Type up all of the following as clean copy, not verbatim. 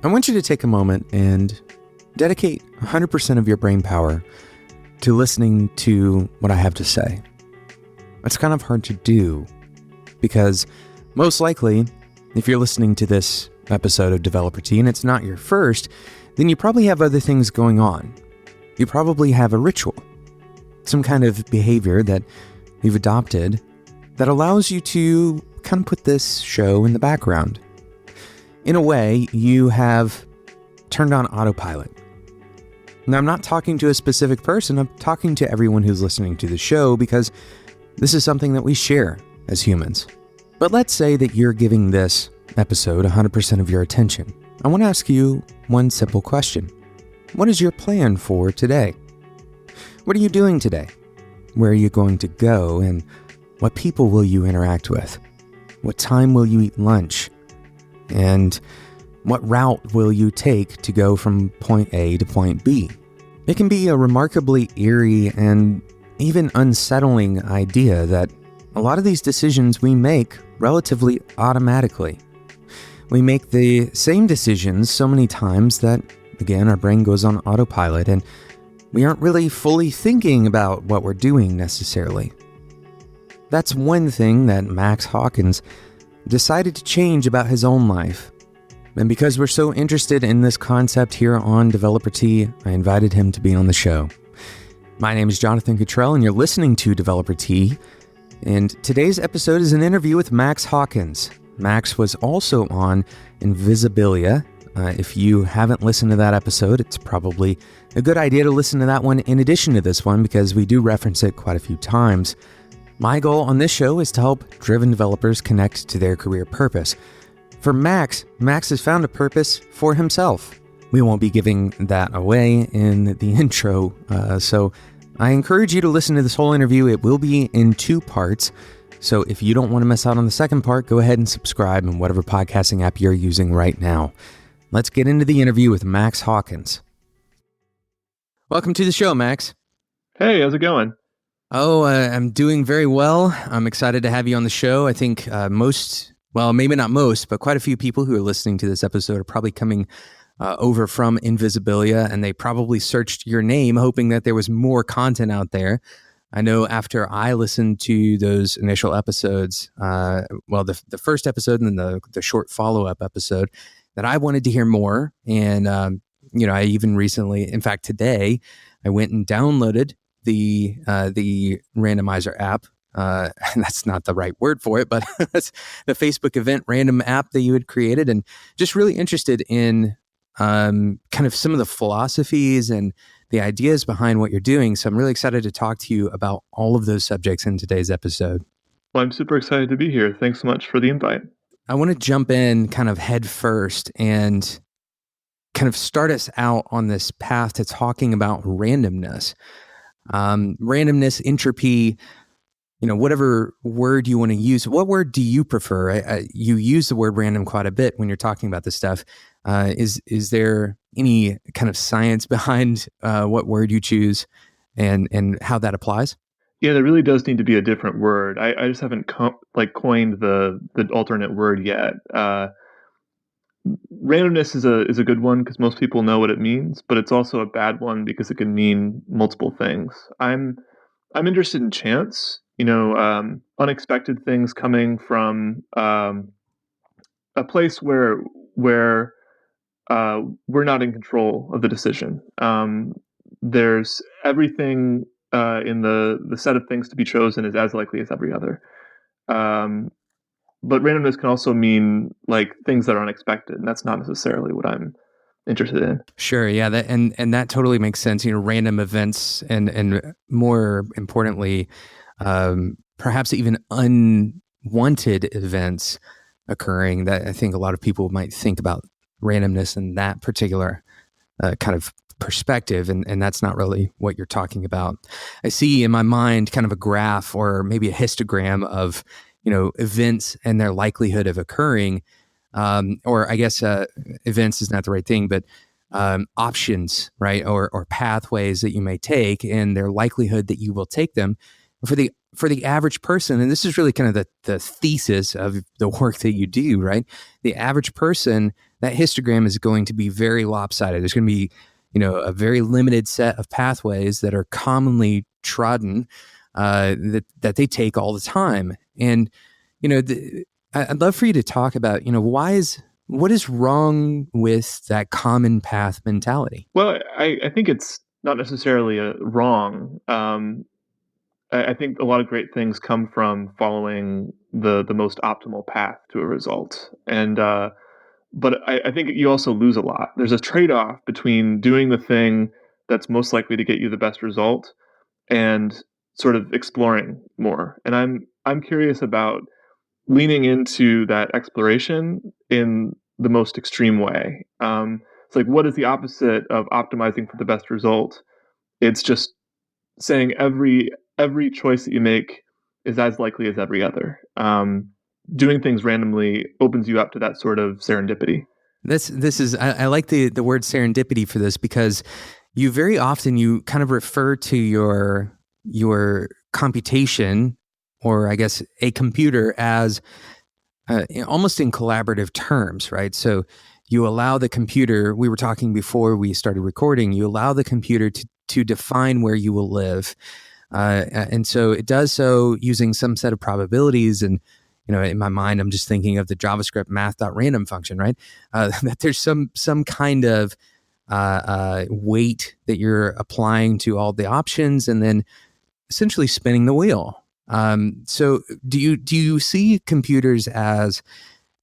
I want you to take a moment and dedicate 100% of your brain power to listening to what I have to say. It's kind of hard to do because most likely, if you're listening to this episode of Developer Tea and it's not your first, then you probably have other things going on. You probably have a ritual, some kind of behavior that you've adopted that allows you to kind of put this show in the background. In a way, you have turned on autopilot. Now, I'm not talking to a specific person. I'm talking to everyone who's listening to the show because this is something that we share as humans. But let's say that you're giving this episode 100% of your attention. I want to ask you one simple question. What is your plan for today? What are you doing today? Where are you going to go? And what people will you interact with? What time will you eat lunch? And what route will you take to go from point A to point B? It can be a remarkably eerie and even unsettling idea that a lot of these decisions we make relatively automatically. We make the same decisions so many times that, again, our brain goes on autopilot and we aren't really fully thinking about what we're doing necessarily. That's one thing that Max Hawkins decided to change about his own life. And because we're so interested in this concept here on Developer Tea, I invited him to be on the show. My name is Jonathan Cottrell, and you're listening to Developer Tea. And today's episode is an interview with Max Hawkins. Max was also on Invisibilia. If you haven't listened to that episode, it's probably a good idea to listen to that one in addition to this one because we do reference it quite a few times. My goal on this show is to help driven developers connect to their career purpose. For Max has found a purpose for himself. We won't be giving that away in the intro, so I encourage you to listen to this whole interview. It will be in 2 parts, so if you don't want to miss out on the second part, go ahead and subscribe in whatever podcasting app you're using right now. Let's get into the interview with Max Hawkins. Welcome to the show, Max. Hey, how's it going? I'm doing very well. I'm excited to have you on the show. I think maybe not most, but quite a few people who are listening to this episode are probably coming over from Invisibilia, and they probably searched your name hoping that there was more content out there. I know after I listened to those initial episodes, the first episode and then the short follow-up episode, that I wanted to hear more. And, I even recently, in fact, today, I went and downloaded the randomizer app. And that's not the right word for it, but that's the Facebook event random app that you had created, and just really interested in kind of some of the philosophies and the ideas behind what you're doing. So I'm really excited to talk to you about all of those subjects in today's episode. Well, I'm super excited to be here. Thanks so much for the invite. I want to jump in kind of head first and kind of start us out on this path to talking about randomness. Randomness, entropy, whatever word you want to use. What word do you prefer? You use the word random quite a bit when you're talking about this stuff. Is there any kind of science behind what word you choose and how that applies? Yeah, there really does need to be a different word. I just haven't coined the alternate word yet. Randomness is a good one because most people know what it means, but it's also a bad one because it can mean multiple things. I'm interested in chance, unexpected things coming from a place where we're not in control of the decision. There's everything in the set of things to be chosen is as likely as every other. But randomness can also mean like things that are unexpected, and that's not necessarily what I'm interested in. Sure, yeah, that totally makes sense. Random events and more importantly, perhaps even unwanted events occurring. That I think a lot of people might think about randomness in that particular kind of perspective, and that's not really what you're talking about. I see in my mind kind of a graph or maybe a histogram of events and their likelihood of occurring, or I guess events is not the right thing, but options, right, or pathways that you may take and their likelihood that you will take them. For the for the average person, and this is really kind of the thesis of the work that you do, right? The average person, that histogram is going to be very lopsided. There's going to be, a very limited set of pathways that are commonly trodden, that they take all the time. And, I'd love for you to talk about, what is wrong with that common path mentality? Well, I think it's not necessarily wrong. I think a lot of great things come from following the most optimal path to a result, and but I think you also lose a lot. There's a trade off between doing the thing that's most likely to get you the best result and sort of exploring more. And I'm curious about leaning into that exploration in the most extreme way. It's like, what is the opposite of optimizing for the best result? It's just saying every choice that you make is as likely as every other. Doing things randomly opens you up to that sort of serendipity. This is I like the word serendipity for this, because you very often you kind of refer to your computation, or I guess a computer, as almost in collaborative terms, right? So you allow the computer, we were talking before we started recording, you allow the computer to define where you will live. And so it does so using some set of probabilities. And, in my mind, I'm just thinking of the JavaScript math.random function, right? That there's some kind of weight that you're applying to all the options, and then essentially spinning the wheel. So do you see computers as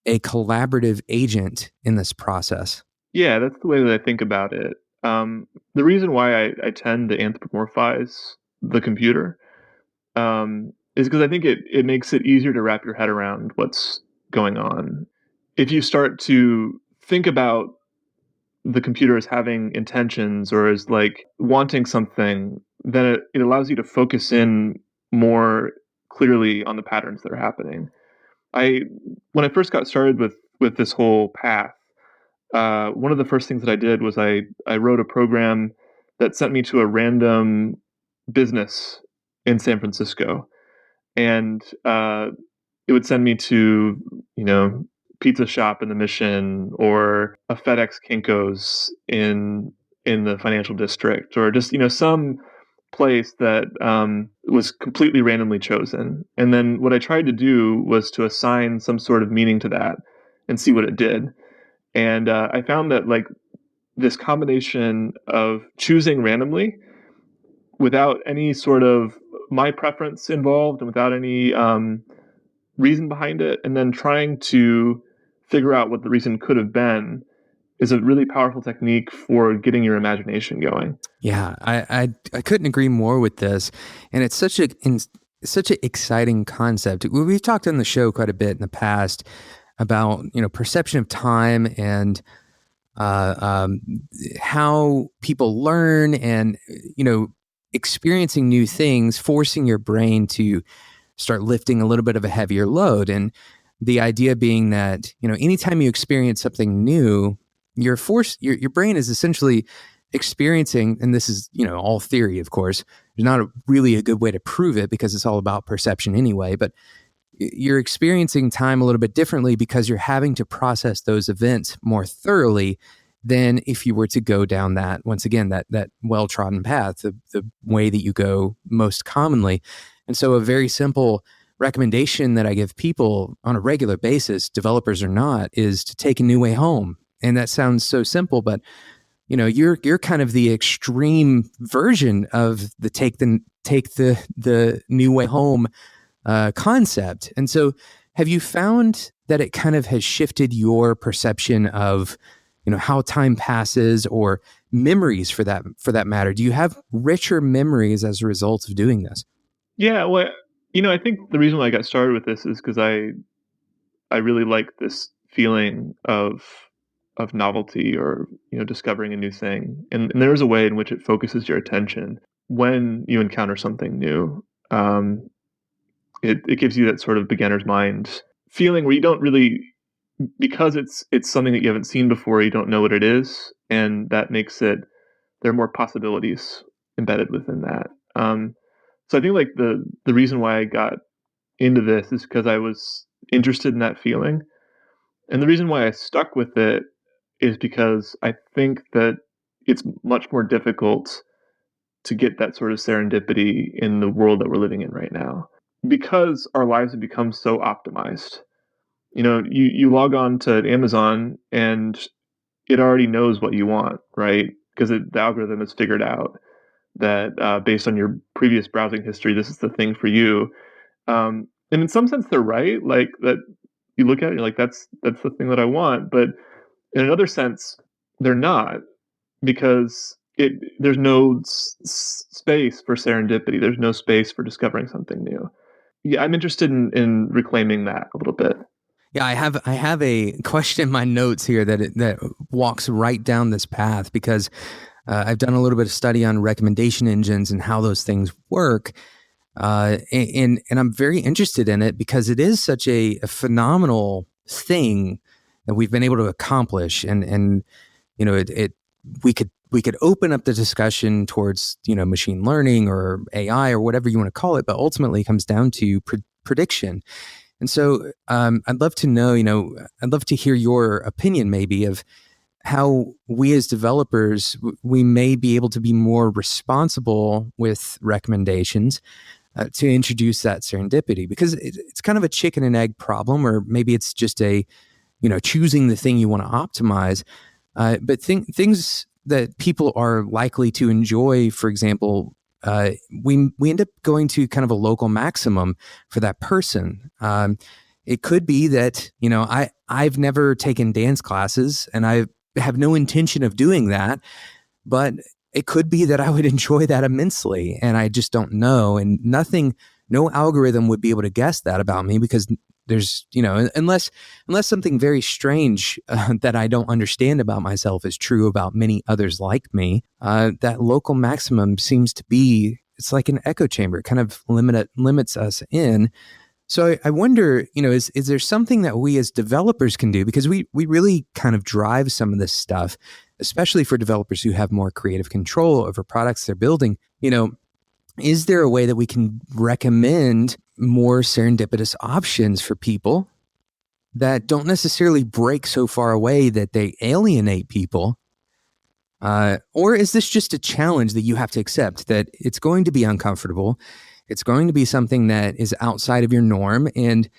a collaborative agent in this process? Yeah, that's the way that I think about it. The reason why I tend to anthropomorphize the computer is because I think it makes it easier to wrap your head around what's going on. If you start to think about the computer as having intentions or as like wanting something, then it allows you to focus in more clearly on the patterns that are happening. I When I first got started with this whole path, one of the first things that I did was I wrote a program that sent me to a random business in San Francisco, and it would send me to pizza shop in the Mission, or a FedEx Kinko's in the financial district, or just some place that was completely randomly chosen. And then what I tried to do was to assign some sort of meaning to that and see what it did. And I found that like this combination of choosing randomly without any sort of my preference involved and without any reason behind it, and then trying to figure out what the reason could have been, is a really powerful technique for getting your imagination going. Yeah, I couldn't agree more with this, and it's such an exciting concept. We've talked on the show quite a bit in the past about perception of time, and how people learn, and experiencing new things, forcing your brain to start lifting a little bit of a heavier load. And the idea being that anytime you experience something new, your brain is essentially experiencing, and this is all theory, of course. There's not really a good way to prove it, because it's all about perception anyway, but you're experiencing time a little bit differently because you're having to process those events more thoroughly than if you were to go down that, once again, that well-trodden path, the way that you go most commonly. And so a very simple recommendation that I give people on a regular basis, developers or not, is to take a new way home. And that sounds so simple, but you're kind of the extreme version of the take the new way home concept. And so have you found that it kind of has shifted your perception of how time passes, or memories for that matter? Do you have richer memories as a result of doing this? Yeah, well, I think the reason why I got started with this is because I really like this feeling of novelty, or discovering a new thing, and there is a way in which it focuses your attention when you encounter something new. It gives you that sort of beginner's mind feeling where you don't really, because it's something that you haven't seen before, you don't know what it is, and that makes it, there are more possibilities embedded within that. So I think like the reason why I got into this is because I was interested in that feeling. And the reason why I stuck with it is because I think that it's much more difficult to get that sort of serendipity in the world that we're living in right now because our lives have become so optimized. You log on to Amazon and it already knows what you want, right? Because the algorithm has figured out that based on your previous browsing history, this is the thing for you. And in some sense, they're right. Like that, you look at it, you're like, that's the thing that I want. But in another sense, they're not because there's no space for serendipity. There's no space for discovering something new. Yeah, I'm interested in reclaiming that a little bit. Yeah, I have a question in my notes here that walks right down this path because I've done a little bit of study on recommendation engines and how those things work, and I'm very interested in it because it is such a phenomenal thing that we've been able to accomplish, and it we could open up the discussion towards machine learning or AI or whatever you want to call it, but ultimately it comes down to prediction. And so I'd love to know, I'd love to hear your opinion maybe of how we as developers, we may be able to be more responsible with recommendations to introduce that serendipity, because it's kind of a chicken and egg problem, or maybe it's just choosing the thing you want to optimize. But things that people are likely to enjoy, for example, we end up going to kind of a local maximum for that person. It could be that I've never taken dance classes, and I have no intention of doing that, but it could be that I would enjoy that immensely, and I just don't know. And no algorithm would be able to guess that about me, because there's unless something very strange that I don't understand about myself is true about many others like me. That local maximum seems to be, it's like an echo chamber. It kind of limits us in. So I wonder, is there something that we as developers can do? Because we really kind of drive some of this stuff, especially for developers who have more creative control over products they're building. Is there a way that we can recommend more serendipitous options for people that don't necessarily break so far away that they alienate people? Or is this just a challenge that you have to accept, that it's going to be uncomfortable? It's going to be something that is outside of your norm. And,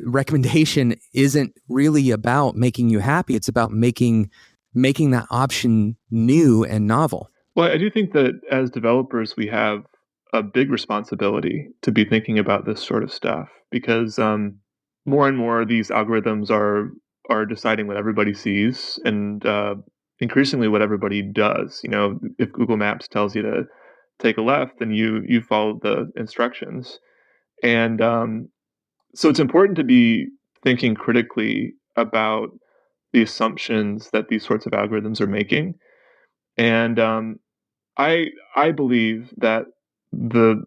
recommendation isn't really about making you happy. It's about making that option new and novel. Well, I do think that as developers, we have a big responsibility to be thinking about this sort of stuff because more and more these algorithms are deciding what everybody sees and increasingly what everybody does. If Google Maps tells you to take a left, then you follow the instructions, and so it's important to be thinking critically about the assumptions that these sorts of algorithms are making, and I believe that the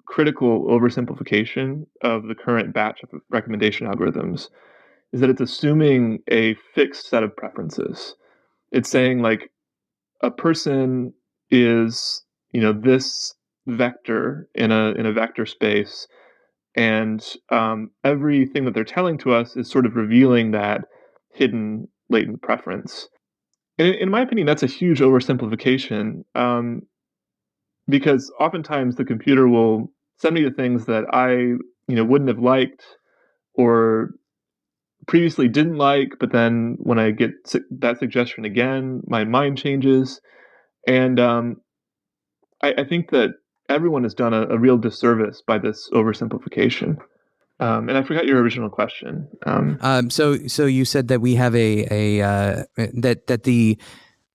critical oversimplification of the current batch of recommendation algorithms is that it's assuming a fixed set of preferences. It's saying like a person is, this vector in a vector space, and everything that they're telling to us is sort of revealing that hidden latent preference. And in my opinion, that's a huge oversimplification. Because oftentimes the computer will send me the things that I, wouldn't have liked or previously didn't like, but then when I get that suggestion again, my mind changes, and I think that everyone has done a real disservice by this oversimplification. And I forgot your original question. So you said that we have that the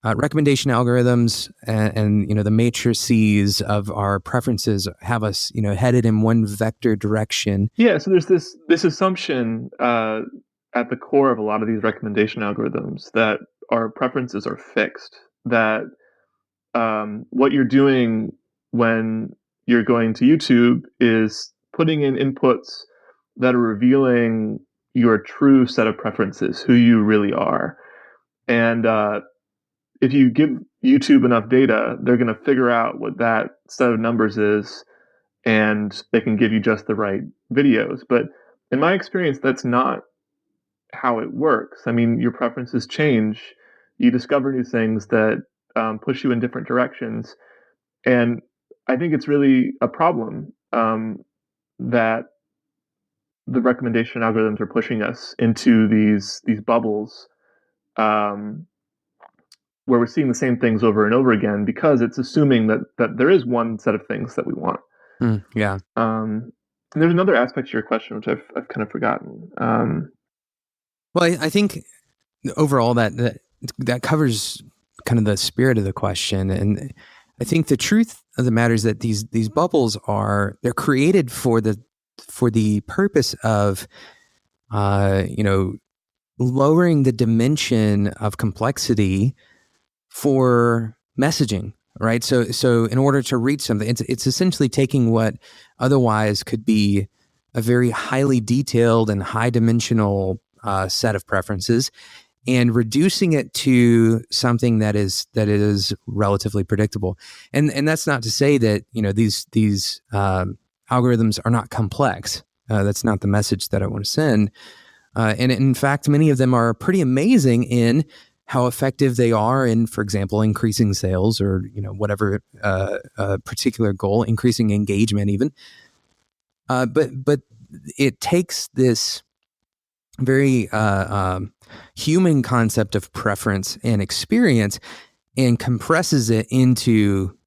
recommendation algorithms and the matrices of our preferences have us headed in one vector direction. Yeah, so there's this assumption at the core of a lot of these recommendation algorithms that our preferences are fixed. That what you're doing when you're going to YouTube is putting in inputs that are revealing your true set of preferences, who you really are. And if you give YouTube enough data, they're going to figure out what that set of numbers is, and they can give you just the right videos. But in my experience, that's not how it works. I mean, your preferences change. You discover new things that push you in different directions. And I think it's really a problem that the recommendation algorithms are pushing us into these bubbles um, where we're seeing the same things over and over again because it's assuming that there is one set of things that we want. Yeah. And there's another aspect to your question which I've kind of forgotten. Well, I think overall that covers kind of the spirit of the question, and I think the truth of the matter is that these bubbles they're created for the purpose of lowering the dimension of complexity for messaging, right? So in order to reach something, it's essentially taking what otherwise could be a very highly detailed and high dimensional set of preferences and reducing it to something that is relatively predictable. And that's not to say that these algorithms are not complex. That's not the message that I want to send. And in fact, many of them are pretty amazing in how effective they are in, for example, increasing sales or whatever particular goal, increasing engagement even. But it takes this very human concept of preference and experience and compresses it into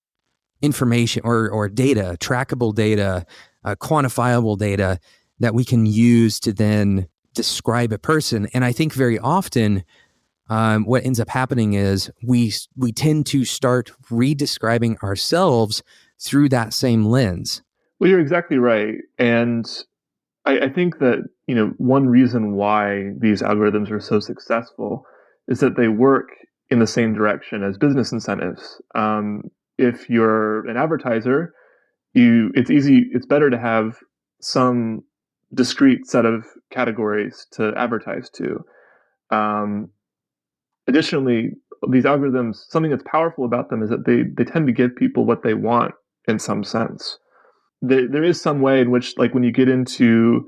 information or data, trackable data, quantifiable data that we can use to then describe a person. And I think very often what ends up happening is we tend to start redescribing ourselves through that same lens. Well, you're exactly right. And I think that, one reason why these algorithms are so successful is that they work in the same direction as business incentives. If you're an advertiser, it's better to have some discrete set of categories to advertise to. Um, Additionally, these algorithms, something that's powerful about them is that they tend to give people what they want in some sense. There is some way in which, like when you get into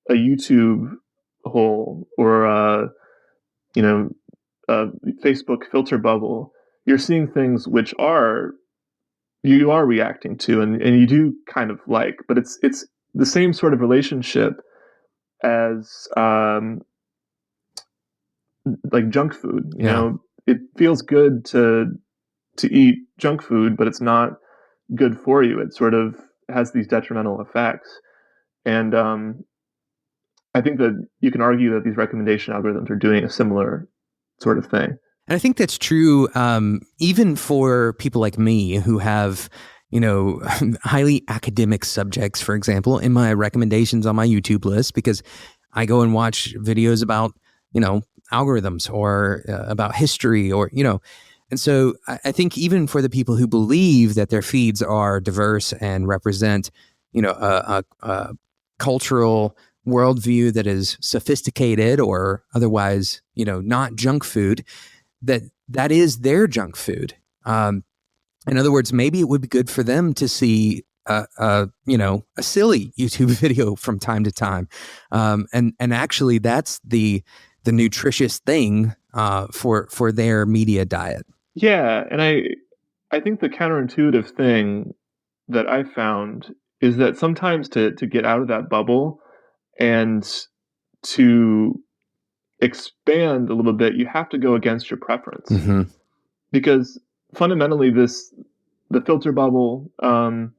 a YouTube hole or you know a Facebook filter bubble, you're seeing things which you are reacting to and you do kind of like, but it's the same sort of relationship as like junk food. Yeah. It feels good to eat junk food, but it's not good for you. It sort of has these detrimental effects, and I think that you can argue that these recommendation algorithms are doing a similar sort of thing. And I think that's true even for people like me who have, highly academic subjects, for example, in my recommendations on my YouTube list, because I go and watch videos about, algorithms or about history or, and so I think even for the people who believe that their feeds are diverse and represent, a cultural worldview that is sophisticated or otherwise, not junk food, that is their junk food. In other words, maybe it would be good for them to see a silly YouTube video from time to time, and actually that's the nutritious thing for their media diet. Yeah, and I think the counterintuitive thing that I found is that sometimes to get out of that bubble and to expand a little bit, you have to go against your preference. Mm-hmm. Because fundamentally, the filter bubble and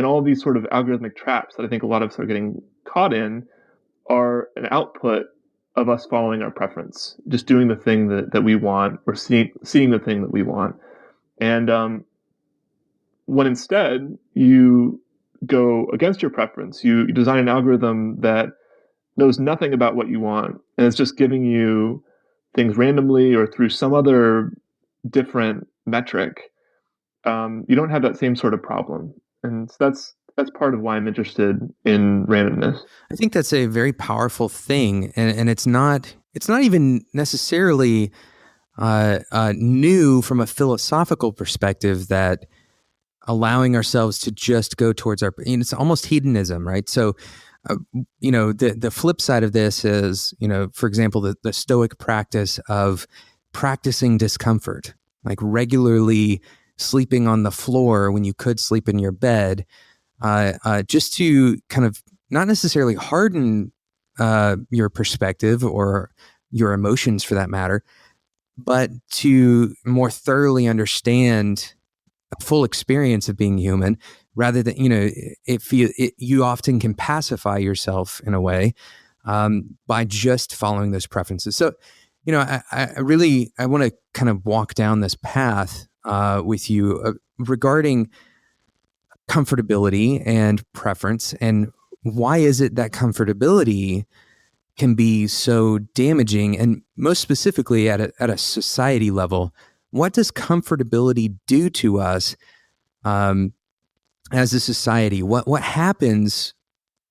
all these sort of algorithmic traps that I think a lot of us are getting caught in are an output of us following our preference, just doing the thing that we want or seeing the thing that we want. And when instead you go against your preference, you design an algorithm that knows nothing about what you want and it's just giving you things randomly or through some other different metric, you don't have that same sort of problem. And so that's part of why I'm interested in randomness. I think that's a very powerful thing, and it's not even necessarily new from a philosophical perspective that allowing ourselves to just go towards our, it's almost hedonism, right? So, the flip side of this is, for example, the Stoic practice of practicing discomfort, like regularly sleeping on the floor when you could sleep in your bed, just to kind of not necessarily harden your perspective or your emotions for that matter, but to more thoroughly understand a full experience of being human, rather than, you often can pacify yourself in a way by just following those preferences. So, I want to kind of walk down this path with you regarding comfortability and preference, and why is it that comfortability can be so damaging, and most specifically at a society level, what does comfortability do to us um, as a society? What happens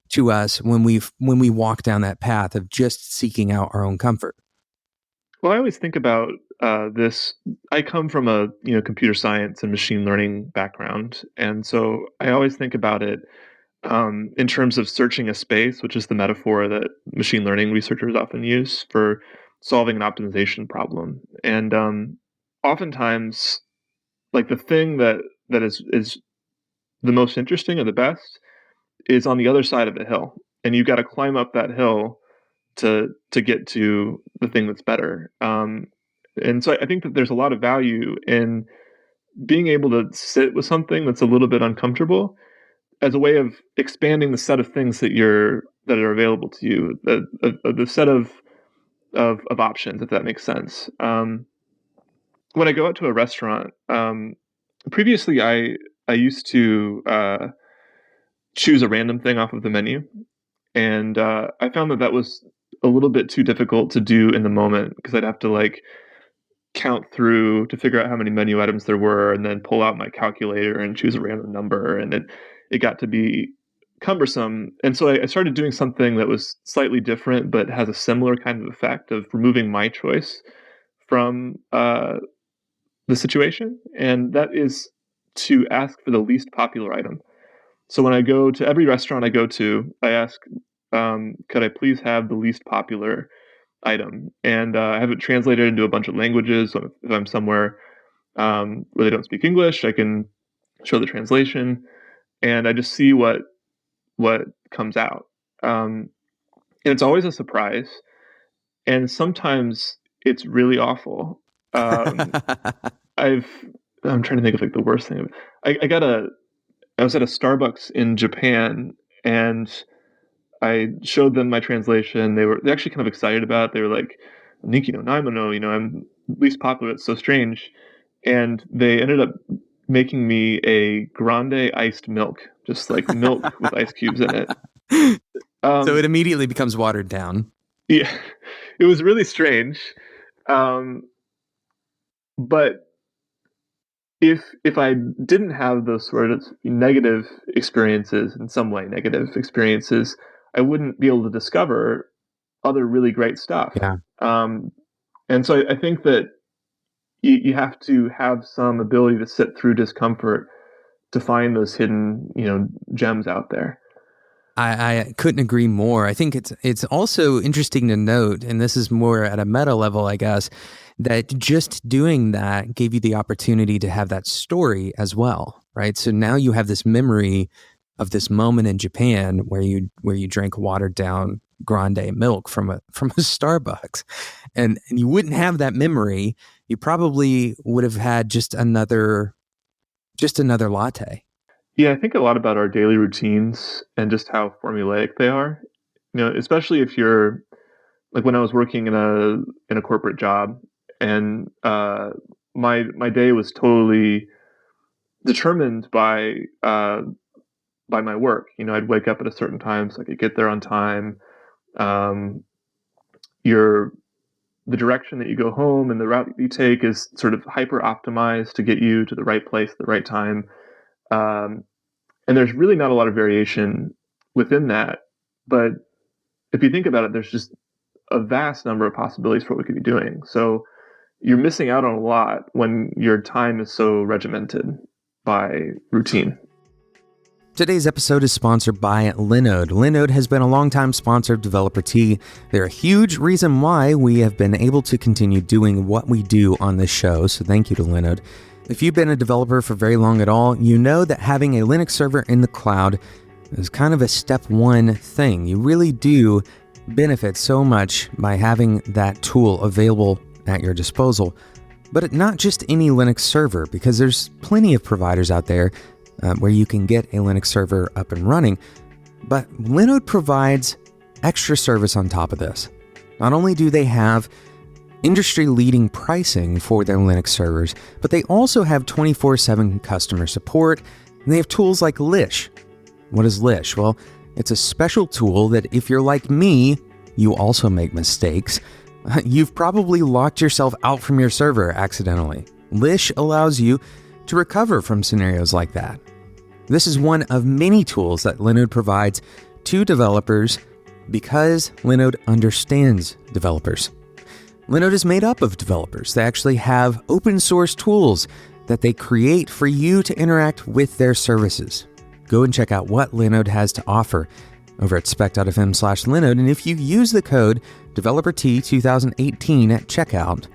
to us when we walk down that path of just seeking out our own comfort? Well, I always think about this. I come from a computer science and machine learning background, and so I always think about it in terms of searching a space, which is the metaphor that machine learning researchers often use for solving an optimization problem. And oftentimes, like the thing that is the most interesting or the best is on the other side of the hill, and you've got to climb up that hill to get to the thing that's better. And so I think that there's a lot of value in being able to sit with something that's a little bit uncomfortable as a way of expanding the set of things that are available to you, the set of options, if that makes sense. When I go out to a restaurant, previously I used to choose a random thing off of the menu, and I found that was a little bit too difficult to do in the moment because I'd have to like count through to figure out how many menu items there were and then pull out my calculator and choose a random number, and it got to be cumbersome. And so I started doing something that was slightly different but has a similar kind of effect of removing my choice from the situation, and that is to ask for the least popular item. So when I go to every restaurant I go to, I ask, could I please have the least popular item? And I have it translated into a bunch of languages. So if I'm somewhere where they don't speak English, I can show the translation, and I just see what comes out. And it's always a surprise, and sometimes it's really awful. Um, I've I'm trying to think of like the worst thing. I I was at a Starbucks in Japan, and I showed them my translation. They're actually kind of excited about it. They were like, Nikki no Naimono, I'm least popular. It's so strange. And they ended up making me a grande iced milk, just like milk with ice cubes in it. So it Um, immediately becomes watered down. yeah, it was really strange. Um, but if I didn't have those sort of negative experiences, in some way negative experiences, I wouldn't be able to discover other really great stuff. Yeah. Um, and so I think that you have to have some ability to sit through discomfort to find those hidden, gems out there. I couldn't agree more. I think it's also interesting to note, and this is more at a meta level, I guess, that just doing that gave you the opportunity to have that story as well, right? So now you have this memory of this moment in Japan where you drank watered down grande milk from a Starbucks, and you wouldn't have that memory. You probably would have had just another latte. Yeah, I think a lot about our daily routines and just how formulaic they are. Especially if you're like when I was working in a corporate job, and my day was totally determined by my work. I'd wake up at a certain time so I could get there on time. Um, your the direction that you go home and the route that you take is sort of hyper optimized to get you to the right place at the right time. Um, and there's really not a lot of variation within that. But if you think about it, there's just a vast number of possibilities for what we could be doing. So you're missing out on a lot when your time is so regimented by routine. Today's episode is sponsored by Linode. Linode has been a longtime sponsor of Developer Tea. They're a huge reason why we have been able to continue doing what we do on this show, so thank you to Linode. If you've been a developer for very long at all, you know that having a Linux server in the cloud is kind of a step one thing. You really do benefit so much by having that tool available at your disposal. But not just any Linux server, because there's plenty of providers out there where you can get a Linux server up and running. But Linode provides extra service on top of this. Not only do they have industry-leading pricing for their Linux servers, but they also have 24/7 customer support, and they have tools like Lish. What is Lish? Well, it's a special tool that if you're like me, you also make mistakes. You've probably locked yourself out from your server accidentally. Lish allows you to recover from scenarios like that. This is one of many tools that Linode provides to developers because Linode understands developers. Linode is made up of developers. They actually have open source tools that they create for you to interact with their services. Go and check out what Linode has to offer over at spec.fm/Linode. And if you use the code DeveloperT2018 at checkout,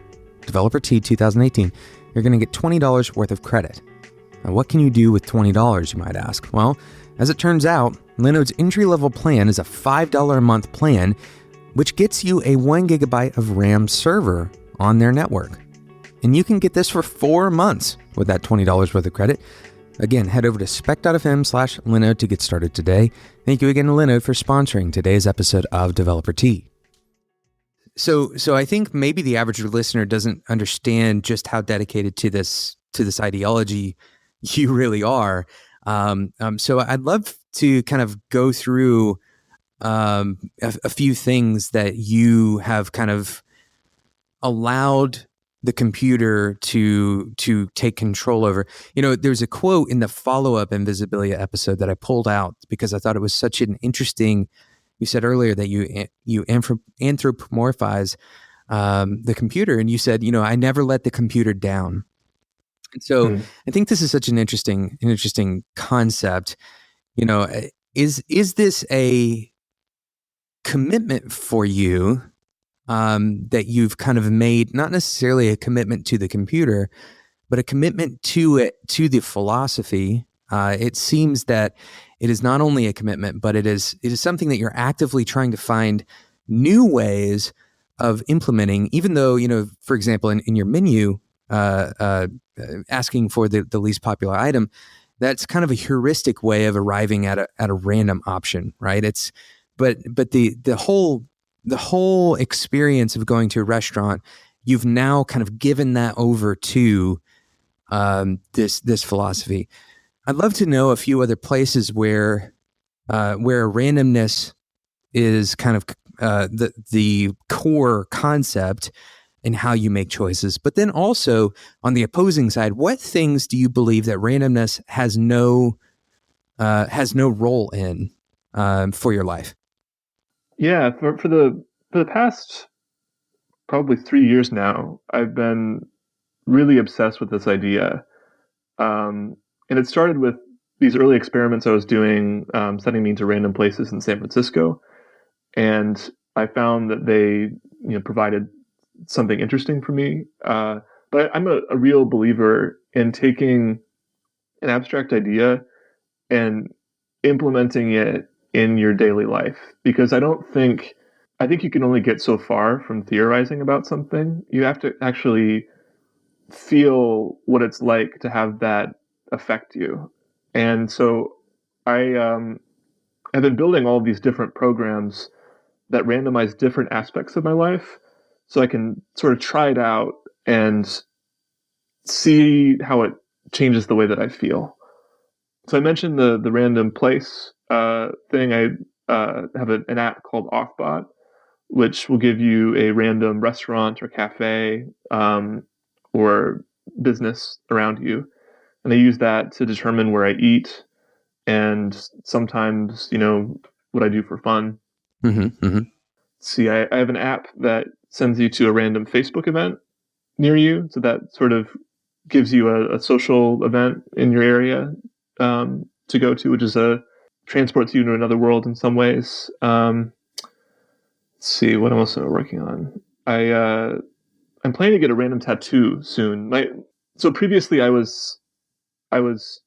DeveloperT2018, you're going to get $20 worth of credit. Now, what can you do with $20, you might ask? Well, as it turns out, Linode's entry-level plan is a $5 a month plan, which gets you a 1 gigabyte of RAM server on their network. And you can get this for 4 months with that $20 worth of credit. Again, head over to spec.fm/Linode to get started today. Thank you again to Linode for sponsoring today's episode of Developer Tea. So I think maybe the average listener doesn't understand just how dedicated to this ideology you really are. So I'd love to kind of go through a few things that you have kind of allowed the computer to take control over. You know, there's a quote in the follow-up Invisibilia episode that I pulled out because I thought it was such an interesting. You said earlier that you anthropomorphize the computer, and you said, you know, I never let the computer down. And so I think this is such an interesting concept. You know, is this a commitment for you that you've kind of made, not necessarily a commitment to the computer, but a commitment to the philosophy? It seems that it is not only a commitment, but it is something that you're actively trying to find new ways of implementing, even though, you know, for example, in your menu, asking for the least popular item, that's kind of a heuristic way of arriving at a random option, right? But the whole experience of going to a restaurant, you've now kind of given that over to this philosophy. I'd love to know a few other places where randomness is kind of the core concept in how you make choices. But then also on the opposing side, what things do you believe that randomness has no role in for your life? Yeah, for the past probably 3 years now, I've been really obsessed with this idea. And it started with these early experiments I was doing, sending me to random places in San Francisco. And I found that they, provided something interesting for me. But I'm a real believer in taking an abstract idea and implementing it in your daily life, because I think you can only get so far from theorizing about something. You have to actually feel what it's like to have that affect you. And so I have been building all of these different programs that randomize different aspects of my life, so I can sort of try it out and see how it changes the way that I feel. So I mentioned the random place thing. I have an app called Offbot, which will give you a random restaurant or cafe or business around you. And I use that to determine where I eat and sometimes, what I do for fun. Mm-hmm, mm-hmm. See, I have an app that sends you to a random Facebook event near you. So that sort of gives you a social event in your area to go to, which is transports you to another world in some ways. Let's see, what else am I working on? I'm planning to get a random tattoo soon. So previously I was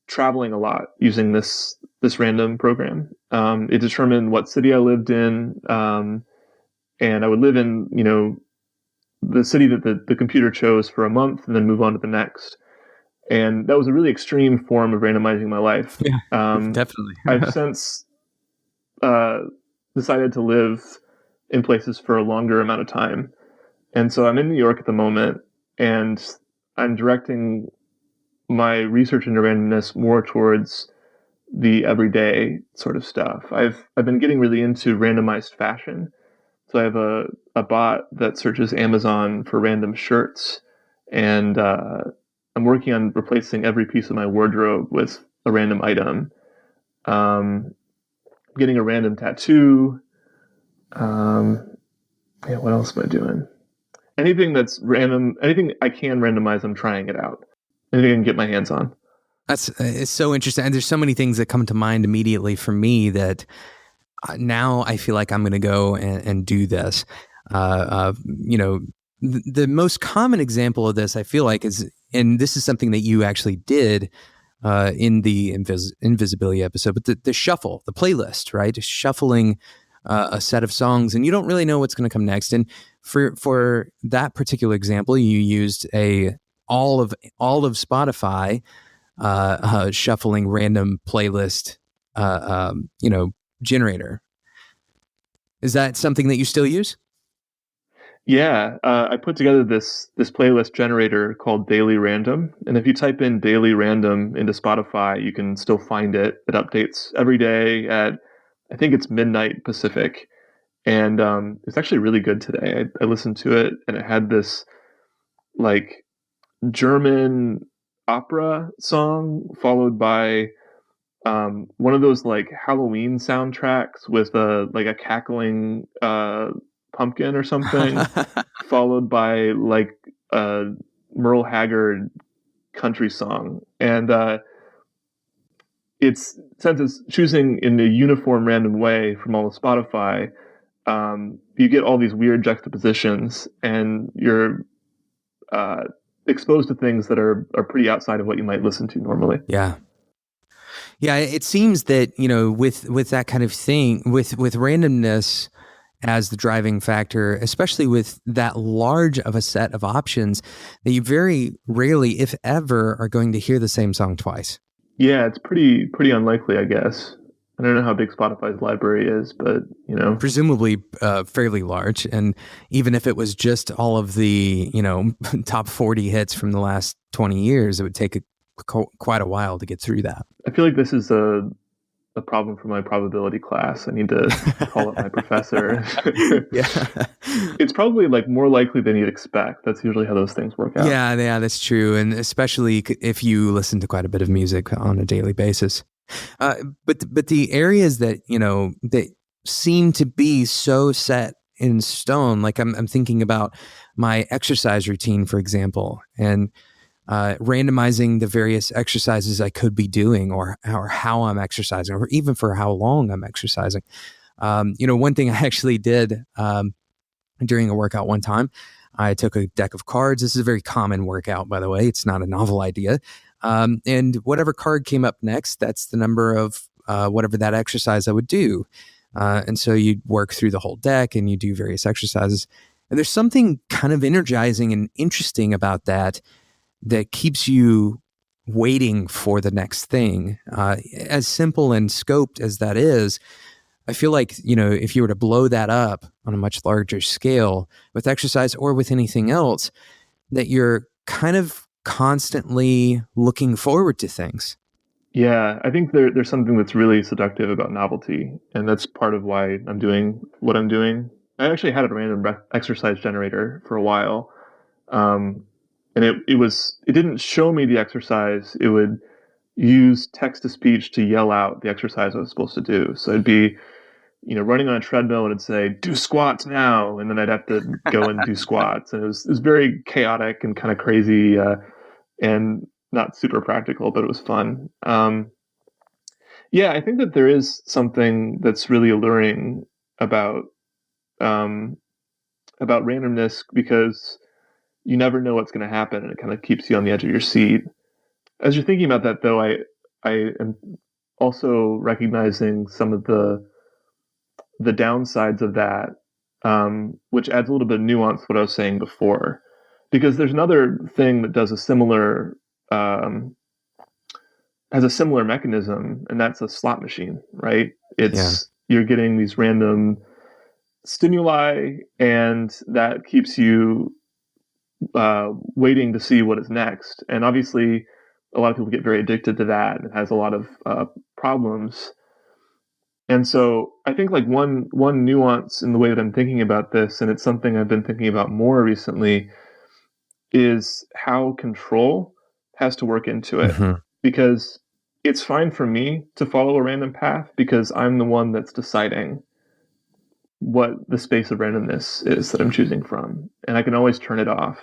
traveling a lot using this random program. It determined what city I lived in, and I would live in the city that the computer chose for a month, and then move on to the next. And that was a really extreme form of randomizing my life. Yeah, definitely. I've since uh, decided to live in places for a longer amount of time, and so I'm in New York at the moment, and I'm directing my research into randomness more towards the everyday sort of stuff. I've been getting really into randomized fashion. So I have a bot that searches Amazon for random shirts, and I'm working on replacing every piece of my wardrobe with a random item. Getting a random tattoo. Yeah, what else am I doing? Anything that's random, anything I can randomize, I'm trying it out. Anything I can get my hands on. That's it's so interesting, and there's so many things that come to mind immediately for me that now I feel like I'm going to go and do this. You know, the most common example of this I feel like is, and this is something that you actually did in the invisibility episode, but the shuffle, the playlist, right? Just shuffling a set of songs, and you don't really know what's going to come next. And for that particular example, you used all of Spotify shuffling random playlist, generator. Is that something that you still use? Yeah, I put together this playlist generator called Daily Random, and if you type in Daily Random into Spotify, you can still find it. It updates every day at I think it's midnight Pacific, and it's actually really good today. I listened to it, and it had this like German opera song followed by one of those like Halloween soundtracks with a cackling pumpkin or something, followed by like a Merle Haggard country song, and it's since it's choosing in a uniform random way from all of Spotify, you get all these weird juxtapositions, and you're uh, exposed to things that are pretty outside of what you might listen to normally. Yeah. Yeah, it seems that, with that kind of thing, with randomness as the driving factor, especially with that large of a set of options, that you very rarely, if ever, are going to hear the same song twice. Yeah, it's pretty unlikely, I guess. I don't know how big Spotify's library is, but Presumably fairly large. And even if it was just all of the, top 40 hits from the last 20 years, it would take quite a while to get through that. I feel like this is a problem for my probability class. I need to call up my professor. Yeah. It's probably like more likely than you'd expect. That's usually how those things work out. Yeah, that's true. And especially if you listen to quite a bit of music on a daily basis. But the areas that, that seem to be so set in stone, like I'm thinking about my exercise routine, for example, and randomizing the various exercises I could be doing, or how I'm exercising, or even for how long I'm exercising. One thing I actually did during a workout one time, I took a deck of cards. This is a very common workout, by the way. It's not a novel idea. And whatever card came up next, that's the number of whatever that exercise I would do. And so you work through the whole deck and you do various exercises. And there's something kind of energizing and interesting about that keeps you waiting for the next thing. As simple and scoped as that is, I feel like, if you were to blow that up on a much larger scale with exercise or with anything else, that you're kind of constantly looking forward to things. Yeah, I think there's something that's really seductive about novelty, and that's part of why I'm doing what I'm doing. I actually had a random exercise generator for a while, um, and it didn't show me the exercise. It would use text to speech to yell out the exercise I was supposed to do. So it'd be running on a treadmill and it'd say, do squats now. And then I'd have to go and do squats. And it was very chaotic and kind of crazy. and not super practical, but it was fun. Yeah, I think that there is something that's really alluring about um, randomness because you never know what's going to happen, and it kind of keeps you on the edge of your seat. As you're thinking about that, though, I am also recognizing some of the downsides of that, which adds a little bit of nuance to what I was saying before. Because there's another thing that does a similar um, has a similar mechanism, and that's a slot machine, right? Yeah. It's you're getting these random stimuli, and that keeps you waiting to see what is next. And obviously, a lot of people get very addicted to that, and it has a lot of problems. And so, I think like one nuance in the way that I'm thinking about this, and it's something I've been thinking about more recently, is how control has to work into it. Hmm. Because it's fine for me to follow a random path because I'm the one that's deciding what the space of randomness is that I'm choosing from, and I can always turn it off.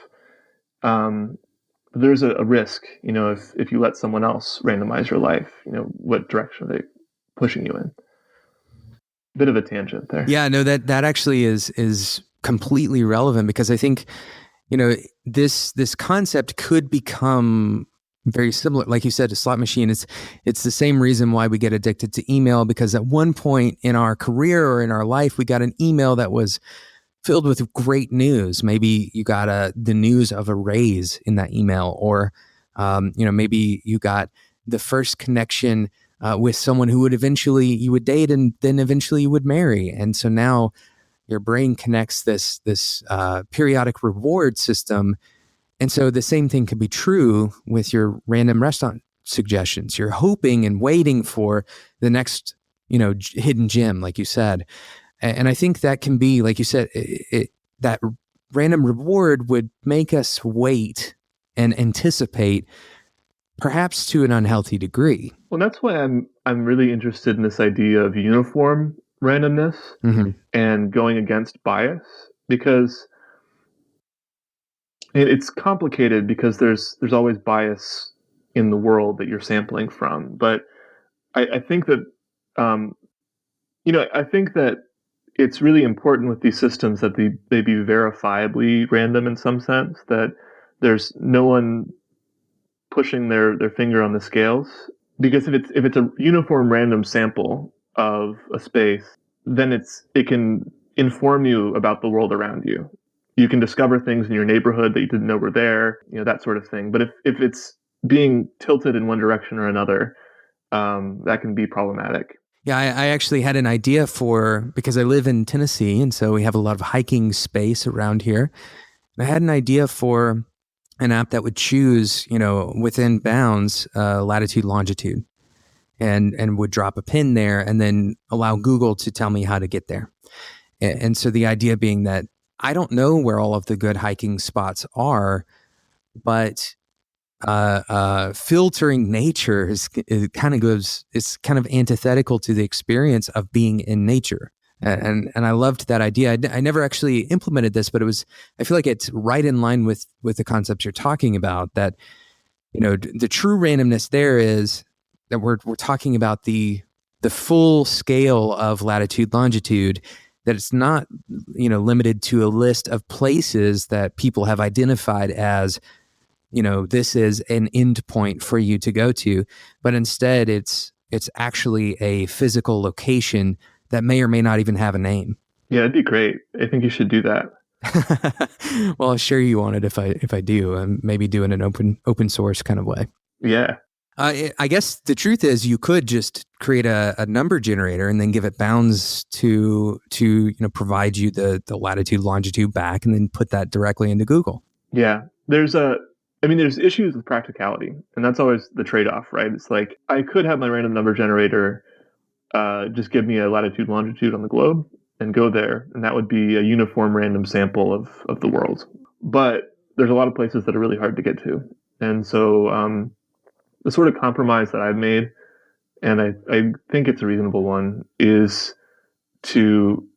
Um, there's a risk, if you let someone else randomize your life, what direction are they pushing you in? Bit of a tangent there. Yeah, no, that actually is completely relevant because I think, you know, this concept could become very similar, like you said, to slot machine. It's the same reason why we get addicted to email, because at one point in our career or in our life, we got an email that was filled with great news. Maybe you got the news of a raise in that email, or maybe you got the first connection with someone who would eventually you would date and then eventually you would marry. And so now your brain connects this periodic reward system. And so the same thing could be true with your random restaurant suggestions. You're hoping and waiting for the next, hidden gem, like you said. And I think that can be, like you said, that random reward would make us wait and anticipate, perhaps to an unhealthy degree. Well, that's why I'm really interested in this idea of uniform randomness Mm-hmm. and going against bias, because it's complicated because there's always bias in the world that you're sampling from. But I think that um, I think that it's really important with these systems that they be verifiably random in some sense, that there's no one pushing their finger on the scales. Because if it's a uniform random sample of a space, then it can inform you about the world around you. You can discover things in your neighborhood that you didn't know were there, that sort of thing. But if it's being tilted in one direction or another, that can be problematic. Yeah, I actually had an idea because I live in Tennessee, and so we have a lot of hiking space around here. And I had an idea for an app that would choose, within bounds, latitude, longitude, and would drop a pin there and then allow Google to tell me how to get there. And so the idea being that I don't know where all of the good hiking spots are, but filtering nature it's kind of antithetical to the experience of being in nature. And I loved that idea. I never actually implemented this, but I feel like it's right in line with the concepts you're talking about, that, the true randomness there is that we're talking about the full scale of latitude, longitude, that it's not, limited to a list of places that people have identified as, this is an end point for you to go to, but instead it's actually a physical location that may or may not even have a name. Yeah, it'd be great. I think you should do that. Well, I'll share you on it if I do, and maybe do it in an open source kind of way. Yeah. I guess the truth is you could just create a number generator and then give it bounds to provide you the latitude, longitude back, and then put that directly into Google. Yeah. There's issues with practicality, and that's always the trade-off, right? It's like I could have my random number generator just give me a latitude, longitude on the globe and go there, and that would be a uniform random sample of the world. But there's a lot of places that are really hard to get to, and so the sort of compromise that I've made, and I think it's a reasonable one, is to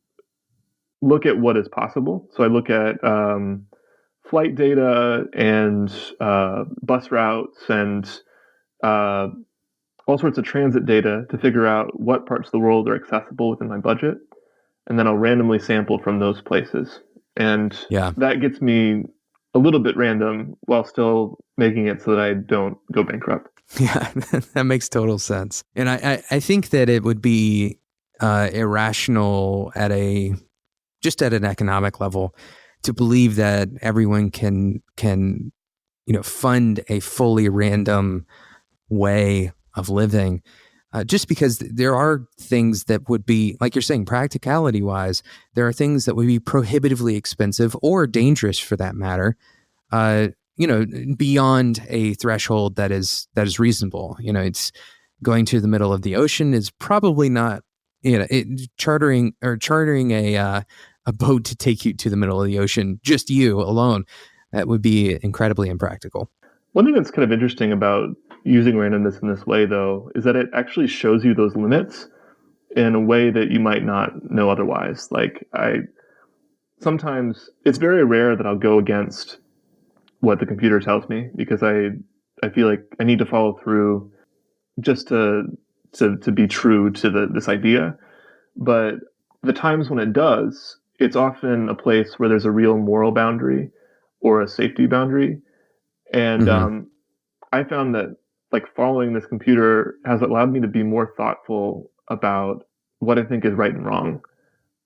look at what is possible. So I look at flight data and bus routes and uh, all sorts of transit data to figure out what parts of the world are accessible within my budget. And then I'll randomly sample from those places. And Yeah. that gets me a little bit random while still making it so that I don't go bankrupt. Yeah, that makes total sense. And I think that it would be irrational at an economic level to believe that everyone can fund a fully random way of living, just because there are things that would be, like you're saying, practicality wise, there are things that would be prohibitively expensive or dangerous for that matter, beyond a threshold that is reasonable. It's going to the middle of the ocean is probably not, chartering a boat to take you to the middle of the ocean, just you alone, that would be incredibly impractical. One thing that's kind of interesting about using randomness in this way, though, is that it actually shows you those limits in a way that you might not know otherwise. Like, sometimes it's very rare that I'll go against what the computer tells me because I feel like I need to follow through just to be true to this idea. But the times when it does, it's often a place where there's a real moral boundary or a safety boundary. And I found that like following this computer has allowed me to be more thoughtful about what I think is right and wrong.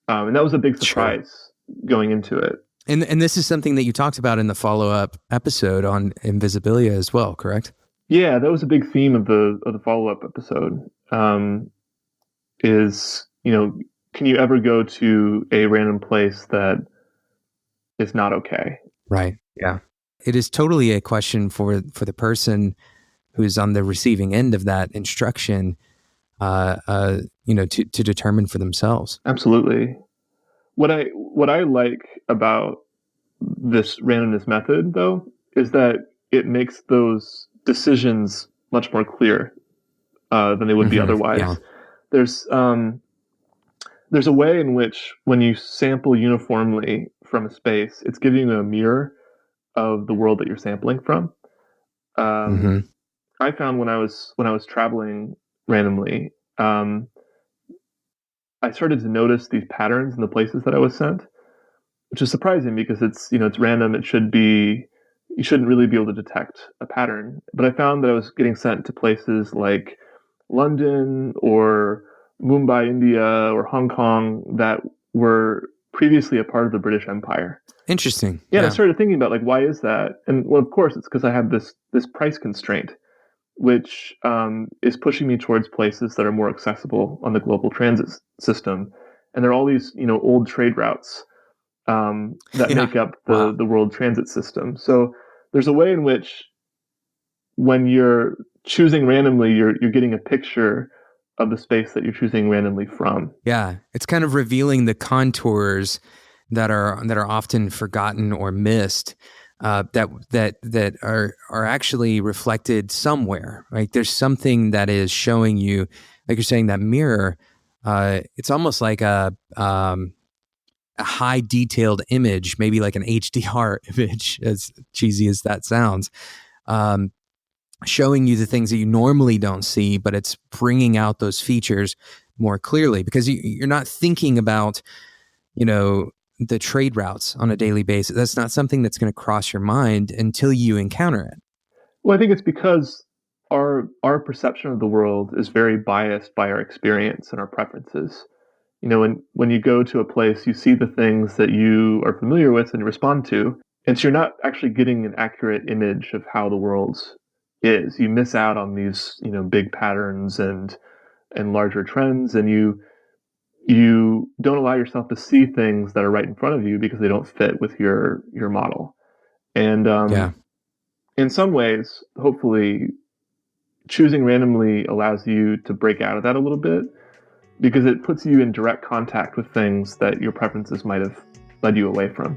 And that was a big surprise going into it. And this is something that you talked about in the follow-up episode on Invisibilia as well, correct? Yeah, that was a big theme of the follow-up episode. Is, can you ever go to a random place that is not okay? Right. Yeah. It is totally a question for the person who's on the receiving end of that instruction, to determine for themselves. Absolutely. What I like about this randomness method, though, is that it makes those decisions much more clear than they would be otherwise. Yeah. There's a way in which when you sample uniformly from a space, it's giving you a mirror of the world that you're sampling from. I found when I was traveling randomly, I started to notice these patterns in the places that I was sent, which is surprising because it's random. You shouldn't really be able to detect a pattern. But I found that I was getting sent to places like London or Mumbai, India, or Hong Kong that were previously a part of the British Empire. Interesting. Yeah. And I started thinking about like, why is that? And well, of course, it's because I have this price constraint, which is pushing me towards places that are more accessible on the global transit system. And there are all these, old trade routes that make up the world transit system. So there's a way in which when you're choosing randomly, you're getting a picture of the space that you're choosing randomly from. Yeah, it's kind of revealing the contours that are often forgotten or missed, that are actually reflected somewhere. Right? There's something that is showing you, like you're saying, that mirror. It's almost like a high detailed image, maybe like an HDR image, as cheesy as that sounds, showing you the things that you normally don't see, but it's bringing out those features more clearly because you're not thinking about, the trade routes on a daily basis. That's not something that's going to cross your mind until you encounter it. Well, I think it's because our perception of the world is very biased by our experience and our preferences. When you go to a place, you see the things that you are familiar with and respond to. And so you're not actually getting an accurate image of how the world is. You miss out on these, big patterns and larger trends, and you don't allow yourself to see things that are right in front of you because they don't fit with your model. And in some ways, hopefully, choosing randomly allows you to break out of that a little bit, because it puts you in direct contact with things that your preferences might have led you away from.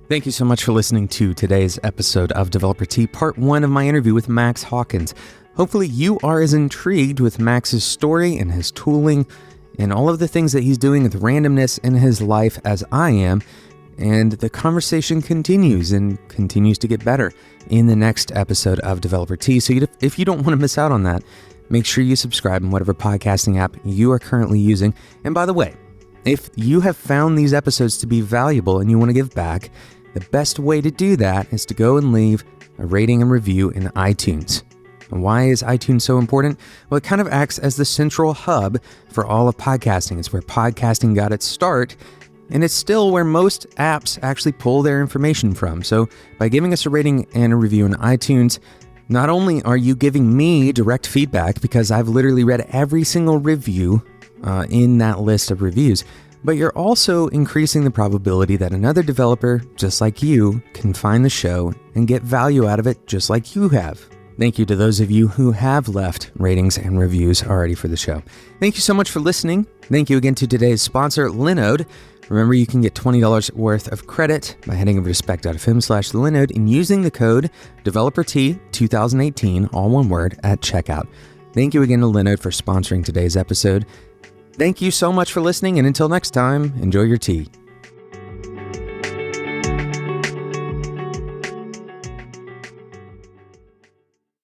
Thank you so much for listening to today's episode of Developer Tea, part 1 of my interview with Max Hawkins. Hopefully you are as intrigued with Max's story and his tooling and all of the things that he's doing with randomness in his life as I am. and the conversation continues and continues to get better in the next episode of Developer Tea. So if you don't want to miss out on that, make sure you subscribe in whatever podcasting app you are currently using. And by the way, if you have found these episodes to be valuable and you want to give back, the best way to do that is to go and leave a rating and review in iTunes. And why is iTunes so important? Well, it kind of acts as the central hub for all of podcasting. It's where podcasting got its start, and it's still where most apps actually pull their information from. So by giving us a rating and a review in iTunes, not only are you giving me direct feedback, because I've literally read every single review in that list of reviews, but you're also increasing the probability that another developer, just like you, can find the show and get value out of it just like you have. Thank you to those of you who have left ratings and reviews already for the show. Thank you so much for listening. Thank you again to today's sponsor, Linode. Remember, you can get $20 worth of credit by heading over to spec.fm/Linode and using the code DeveloperT2018, all one word, at checkout. Thank you again to Linode for sponsoring today's episode. Thank you so much for listening, and until next time, enjoy your tea.